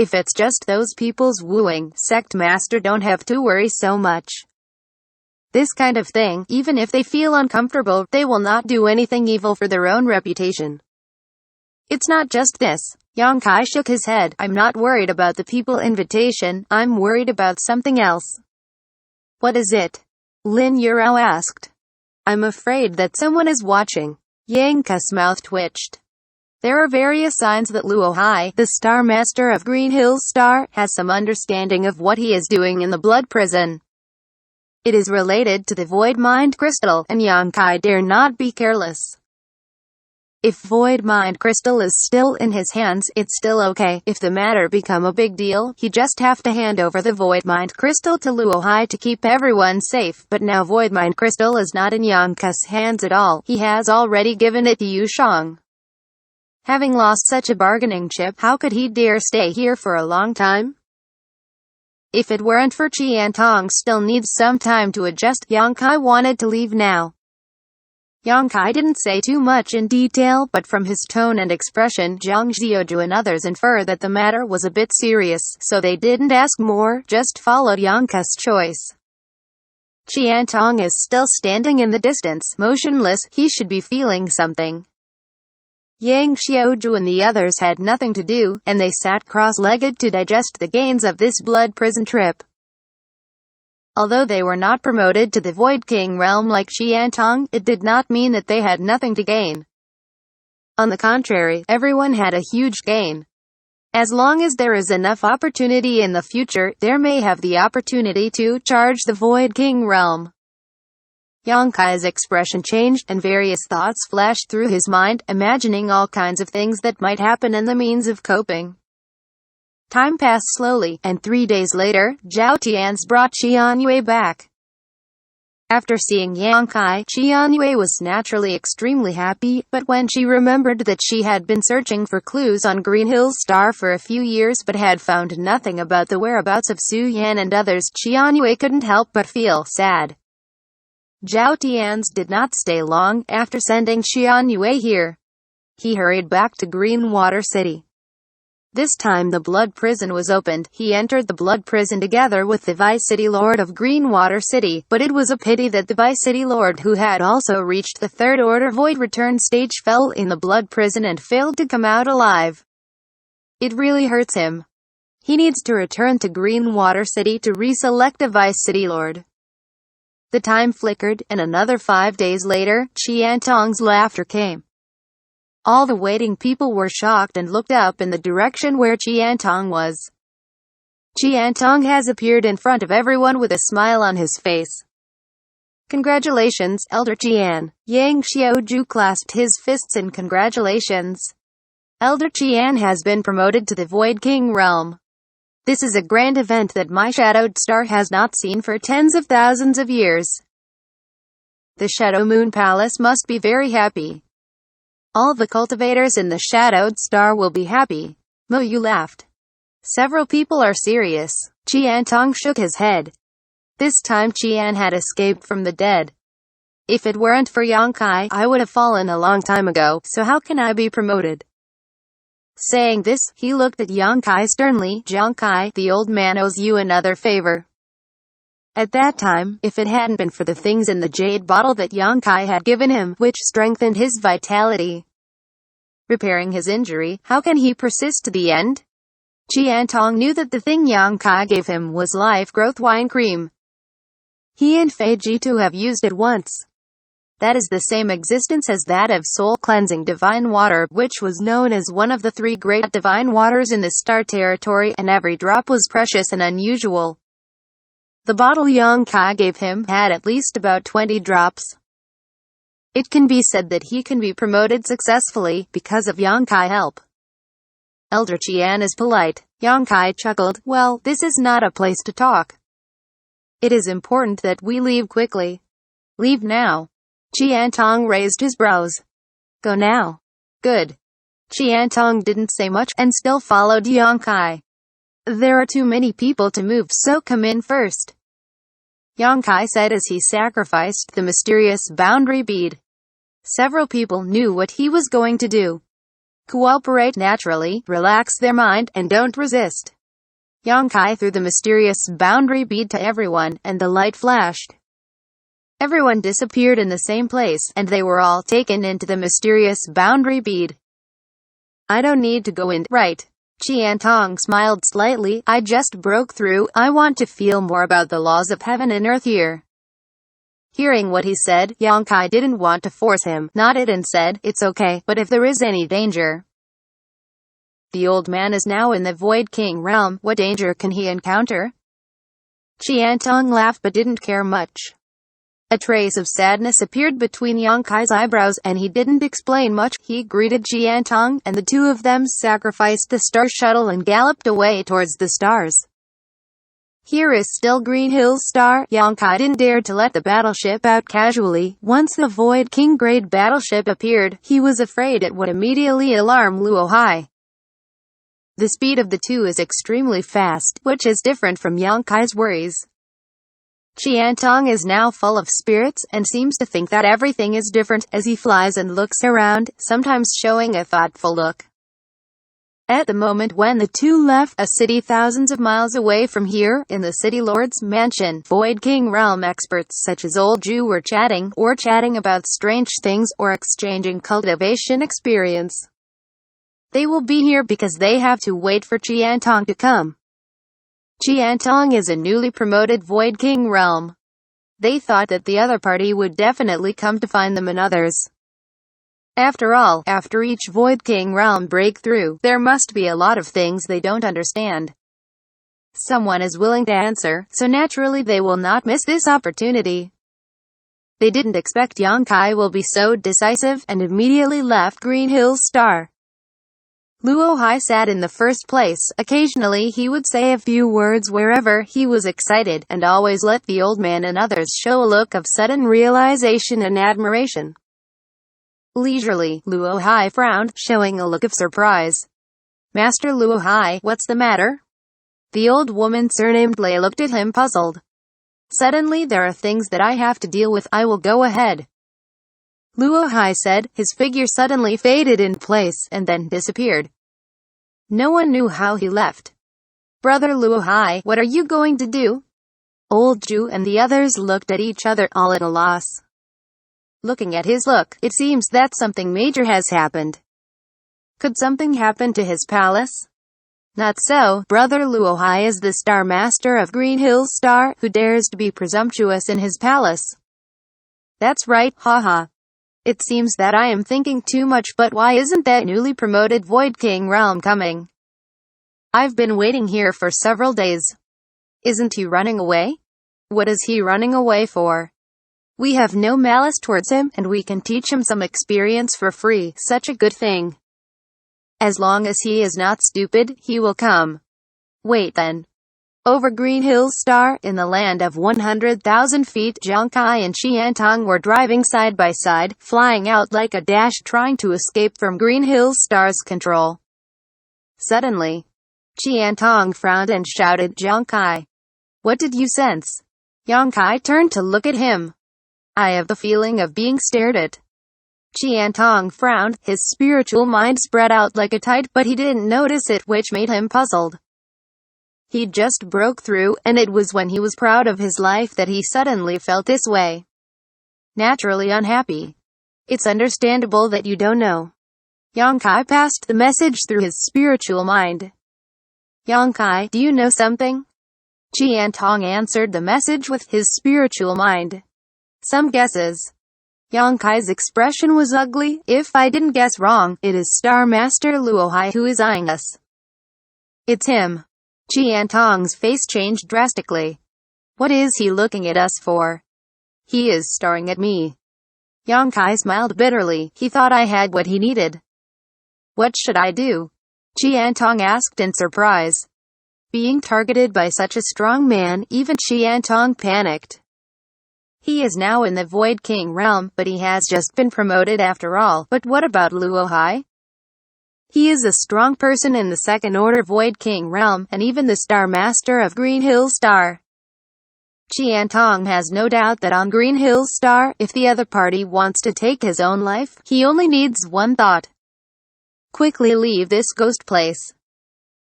If it's just those people's wooing, sect master don't have to worry so much. This kind of thing, even if they feel uncomfortable, they will not do anything evil for their own reputation. It's not just this. Yankai shook his head. I'm not worried about the people invitation, I'm worried about something else. What is it? Lin Yurao asked. I'm afraid that someone is watching. Yanka's mouth twitched. There are various signs that Luo Hai, the Star Master of Green Hills Star, has some understanding of what he is doing in the blood prison. It is related to the Void Mind Crystal, and Yankai dare not be careless. If Void Mind Crystal is still in his hands, it's still okay. If the matter become a big deal, he just have to hand over the Void Mind Crystal to Luo Hai to keep everyone safe. But now Void Mind Crystal is not in Yankai's hands at all. He has already given it to Yushang. Having lost such a bargaining chip, how could he dare stay here for a long time? If it weren't for Chiantong still needs some time to adjust, Yankai wanted to leave now. Yankai didn't say too much in detail, but from his tone and expression, Zhang Xiaoju and others infer that the matter was a bit serious, so they didn't ask more, just followed Yankai's choice. Chiantong is still standing in the distance, motionless. He should be feeling something. Yang Xiaoju and the others had nothing to do, and they sat cross-legged to digest the gains of this blood prison trip. Although they were not promoted to the Void King realm like Chiantong, it did not mean that they had nothing to gain. On the contrary, everyone had a huge gain. As long as there is enough opportunity in the future, there may have the opportunity to charge the Void King realm. Yankai's expression changed, and various thoughts flashed through his mind, imagining all kinds of things that might happen and the means of coping. Time passed slowly, and 3 days later, Zhao Tian's brought Xianyue back. After seeing Yankai, Xianyue was naturally extremely happy, but when she remembered that she had been searching for clues on Green Hills Star for a few years but had found nothing about the whereabouts of Su Yan and others, Xianyue couldn't help but feel sad. Zhao Tian's did not stay long after sending Xianyue here. He hurried back to Greenwater City. This time the blood prison was opened. He entered the blood prison together with the Vice City Lord of Greenwater City, but it was a pity that the Vice City Lord, who had also reached the Third Order Void Return stage, fell in the blood prison and failed to come out alive. It really hurts him. He needs to return to Greenwater City to reselect a Vice City Lord. The time flickered, and another 5 days later, Chiantong's laughter came. All the waiting people were shocked and looked up in the direction where Chiantong was. Chiantong has appeared in front of everyone with a smile on his face. Congratulations, Elder Qian. Yang Xiaoju clasped his fists in congratulations. Elder Qian has been promoted to the Void King realm. This is a grand event that my shadowed star has not seen for tens of thousands of years. The Shadow Moon Palace must be very happy. All the cultivators in the shadowed star will be happy. Mo Yu laughed. Several people are serious. Chiantong shook his head. This time Qian had escaped from the dead. If it weren't for Yankai, I would have fallen a long time ago, so how can I be promoted? Saying this, he looked at Yankai sternly. Yankai, the old man owes you another favor. At that time, if it hadn't been for the things in the jade bottle that Yankai had given him, which strengthened his vitality, repairing his injury, how can he persist to the end? Chiantong knew that the thing Yankai gave him was life growth wine cream. He and Fei Jitu have used it once. That is the same existence as that of soul-cleansing divine water, which was known as one of the 3 great divine waters in the star territory, and every drop was precious and unusual. The bottle Yankai gave him had at least about 20 drops. It can be said that he can be promoted successfully, because of Yankai help. Elder Qian is polite. Yankai chuckled. Well, this is not a place to talk. It is important that we leave quickly. Leave now. Chiantong raised his brows. Go now. Good. Chiantong didn't say much, and still followed Yankai. There are too many people to move, so come in first. Yankai said as he sacrificed the mysterious boundary bead. Several people knew what he was going to do. Cooperate naturally, relax their mind, and don't resist. Yankai threw the mysterious boundary bead to everyone, and the light flashed. Everyone disappeared in the same place, and they were all taken into the mysterious boundary bead. I don't need to go in, right? Chiantong smiled slightly. I just broke through. I want to feel more about the laws of heaven and earth here. Hearing what he said, Yankai didn't want to force him, nodded and said, it's okay, but if there is any danger. The old man is now in the Void King realm. What danger can he encounter? Chiantong laughed but didn't care much. A trace of sadness appeared between Yankai's eyebrows, and he didn't explain much. He greeted Chiantong, and the two of them sacrificed the star shuttle and galloped away towards the stars. Here is still Green Hill's star. Yankai didn't dare to let the battleship out casually. Once the Void King grade battleship appeared, he was afraid it would immediately alarm Luo Hai. The speed of the two is extremely fast, which is different from Yankai's worries. Chiantong is now full of spirits, and seems to think that everything is different, as he flies and looks around, sometimes showing a thoughtful look. At the moment when the two left a city thousands of miles away from here, in the City Lord's mansion, Void King realm experts such as Old Jew were chatting about strange things, or exchanging cultivation experience. They will be here because they have to wait for Chiantong to come. Chiantong is a newly promoted Void King realm. They thought that the other party would definitely come to find them and others. After all, after each Void King realm breakthrough, there must be a lot of things they don't understand. Someone is willing to answer, so naturally they will not miss this opportunity. They didn't expect Yankai will be so decisive, and immediately left Green Hill's star. Luo Hai sat in the first place. Occasionally he would say a few words wherever he was excited, and always let the old man and others show a look of sudden realization and admiration. Leisurely, Luo Hai frowned, showing a look of surprise. Master Luo Hai, what's the matter? The old woman surnamed Lei looked at him puzzled. Suddenly there are things that I have to deal with. I will go ahead. Luo Hai said. His figure suddenly faded in place, and then disappeared. No one knew how he left. Brother Luo Hai, what are you going to do? Old Jew and the others looked at each other, all at a loss. Looking at his look, it seems that something major has happened. Could something happen to his palace? Not so. Brother Luo Hai is the Star Master of Green Hill's Star, who dares to be presumptuous in his palace. That's right, haha. It seems that I am thinking too much, but why isn't that newly promoted Void King realm coming? I've been waiting here for several days. Isn't he running away? What is he running away for? We have no malice towards him, and we can teach him some experience for free. Such a good thing. As long as he is not stupid, he will come. Wait then. Over Green Hill's star, in the land of 100,000 feet, Yankai and Chiantong were driving side by side, flying out like a dash, trying to escape from Green Hill's star's control. Suddenly, Chiantong frowned and shouted, Yankai. What did you sense? Yankai turned to look at him. I have the feeling of being stared at. Chiantong frowned, his spiritual mind spread out like a tide, but he didn't notice it, which made him puzzled. He just broke through, and it was when he was proud of his life that he suddenly felt this way. Naturally unhappy. It's understandable that you don't know. Yankai passed the message through his spiritual mind. Yankai, do you know something? Chiantong answered the message with his spiritual mind. Some guesses. Yankai's expression was ugly. If I didn't guess wrong, it is Star Master Luo Hai who is eyeing us. It's him. Chiantong's face changed drastically. What is he looking at us for? He is staring at me. Yankai smiled bitterly. He thought I had what he needed. What should I do? Chiantong asked in surprise. Being targeted by such a strong man, even Chiantong panicked. He is now in the Void King realm, but he has just been promoted after all. But what about Luo Hai? He is a strong person in the second order Void King realm, and even the Star Master of Green Hill Star. Chiantong has no doubt that on Green Hill Star, if the other party wants to take his own life, he only needs one thought. Quickly leave this ghost place.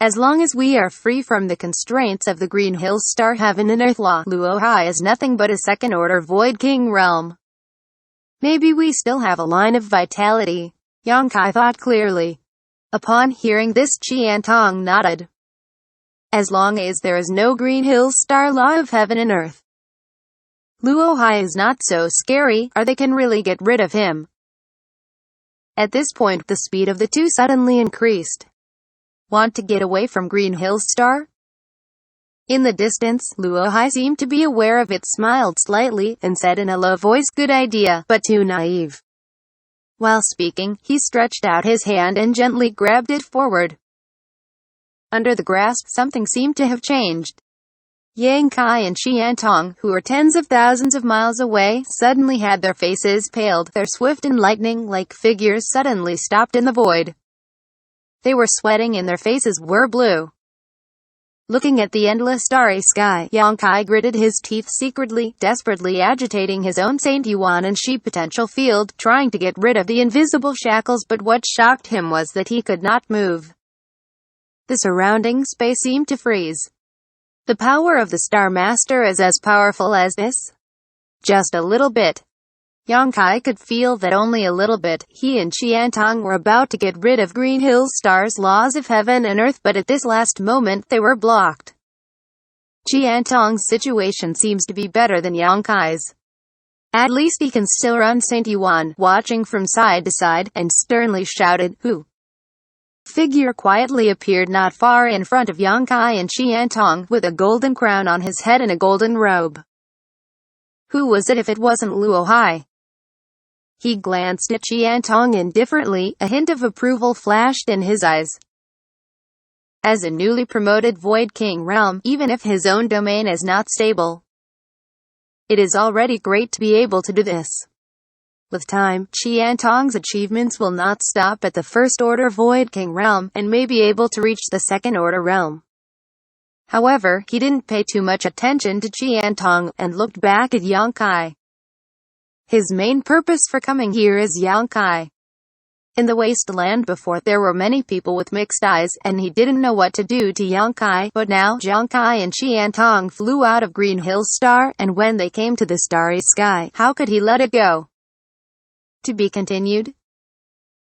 As long as we are free from the constraints of the Green Hills Star Heaven and Earth Law, Luo Hai is nothing but a second-order Void King realm. Maybe we still have a line of vitality, Yankai thought clearly. Upon hearing this, Chiantong nodded. As long as there is no Green Hills Star Law of Heaven and Earth, Luo Hai is not so scary, or they can really get rid of him. At this point, the speed of the two suddenly increased. Want to get away from Green Hills Star? In the distance, Luo Hai seemed to be aware of it, smiled slightly, and said in a low voice, "Good idea, but too naive." While speaking, he stretched out his hand and gently grabbed it forward. Under the grasp, something seemed to have changed. Yankai and Chiantong, who were tens of thousands of miles away, suddenly had their faces paled. Their swift and lightning-like figures suddenly stopped in the void. They were sweating and their faces were blue. Looking at the endless starry sky, Yankai gritted his teeth secretly, desperately agitating his own Saint Yuan and Shi potential field, trying to get rid of the invisible shackles, but what shocked him was that he could not move. The surrounding space seemed to freeze. The power of the Star Master is as powerful as this? Just a little bit. Yankai could feel that only a little bit. He and Chiantong were about to get rid of Green Hills Star's laws of heaven and earth, but at this last moment they were blocked. Chiantong's situation seems to be better than Yankai's. At least he can still run. Saint Yuan, watching from side to side, and sternly shouted, "Who?" Figure quietly appeared not far in front of Yankai and Chiantong, with a golden crown on his head and a golden robe. Who was it if it wasn't Luo Hai? He glanced at Chiantong indifferently, a hint of approval flashed in his eyes. As a newly promoted Void King realm, even if his own domain is not stable, it is already great to be able to do this. With time, Chiantong's achievements will not stop at the first-order Void King realm, and may be able to reach the second-order realm. However, he didn't pay too much attention to Chiantong, and looked back at Yankai. His main purpose for coming here is Yankai. In the wasteland before, there were many people with mixed eyes, and he didn't know what to do to Yankai, but now, Yankai and Chiantong flew out of Green Hills Star, and when they came to the starry sky, how could he let it go? To be continued.